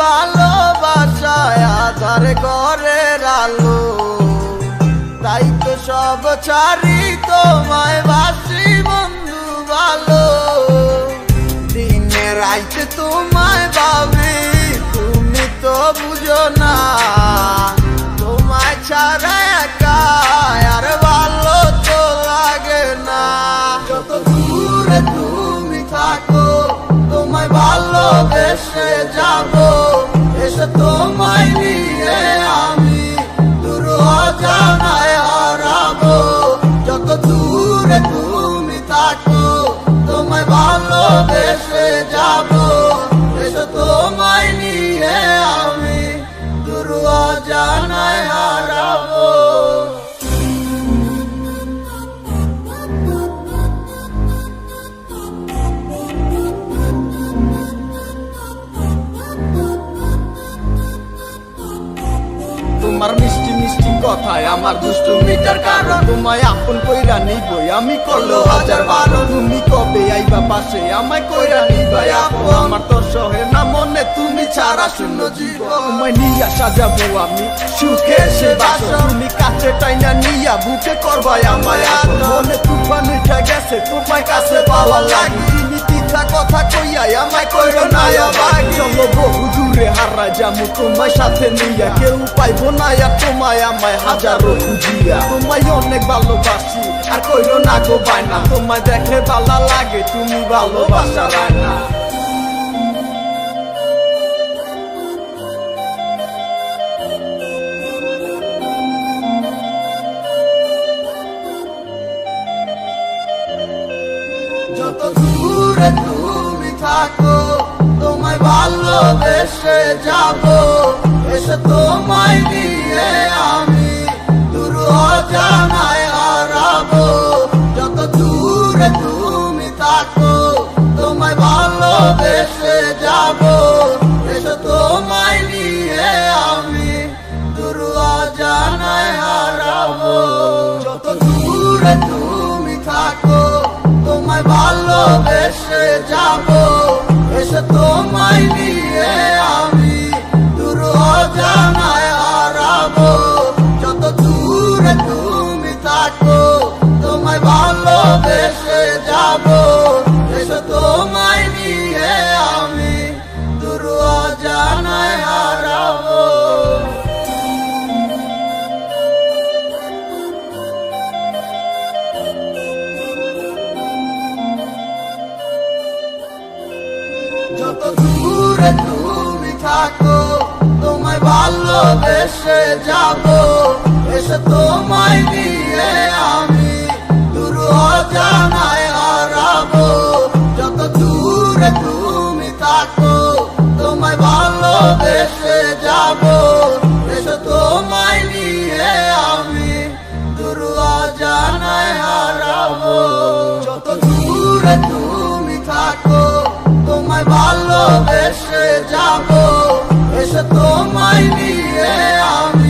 ভালোবাসায় আধার ঘরের আলো, তাই তো সব ছাড়ি তোমায় বাসি বন্ধু ভালো। দিনে রাইতে তোমায় ভাবি, তুমি তো বুঝো না, তোমায় ছাড়া একা আর ভালো তো লাগে না। যত দূরে তুমি থাকো তোমায় ভালোবেসে যাবো, এসে তোমায় নিয়ে আমি দূর অজানায় হারাবো। যত দূরে তুমি থাকো তোমায় ভালোবেসে যাবো, এসে তোমায় নিয়ে আমি দূর অজানায় হারাবো। তোমার মিষ্টি মিষ্টি কথায় আমার দুষ্টু মিটার কারণ, তোমায় আপন কইরা নিবই আমি করলো হাজার বারণ। তুমি কবে আইবা পাশে আমায় কইরা নিবাই আপন, আমার তোর সহে না মনে তুমি ছাড়া শূন্য জীবন। তোমায় নিয়া সাজাবো আমি সুখে সে বাসন, তুমি কাছে টাইনা নিয়া বুকে করবাই আমায় আপন। মনে তুফান উঠা গেছে তোমায় কাছে পাওয়া লাগে, তুমি তিথা কথা কইয়াই আমায় কইরো না অবাক। চলো বহু দূরে হারা যামু তোমায় সাথে নিয়া, কেউ পাইবো না আর তোমায় আমায় হাজারো খুঁজিয়া। তোমায় অনেক ভালোবাসি আর কইরো না গো বায়না, তোমায় দেখে ভালো লাগে তুমি ভালোবাসা রায়না। যত দূরে তুমি থাকো তোমায় ভালোবেসে যাবো, এসে তোমায় নিয়ে আমি দূর অজানায় হারাবো। যত দূরে তুমি থাকো তোমায় ভালোবেসে যাবো, এসে তোমায় নিয়ে আমি দূর অজানায় হারাবো। যত দূরে তুমি থাকো তোমায় ভালোবেসে যাবো, এসে তোমায় নিয়ে আমি দূর অজানায় হারাবো। যত দূরে তুমি থাকো তোমায় ভালোবেসে যাবো, এসে তোমায় নিয়ে আমি দূর অজানায় হারাবো। যত দূরে তুমি থাকো তোমায় ভালোবেসে যাবো, এসে তোমায় নিয়ে আমি দূর অজানায় হারাবো। যত দূরে তুমি থাকো তোমায় ভালোবেসে যাবো, এসে তোমায় নিয়ে আমি দূর অজানায় হারাবো। যত দূরে তুমি থাকো তোমায় ভালোবেসে যাবো, এসে তোমায় নিয়ে আমি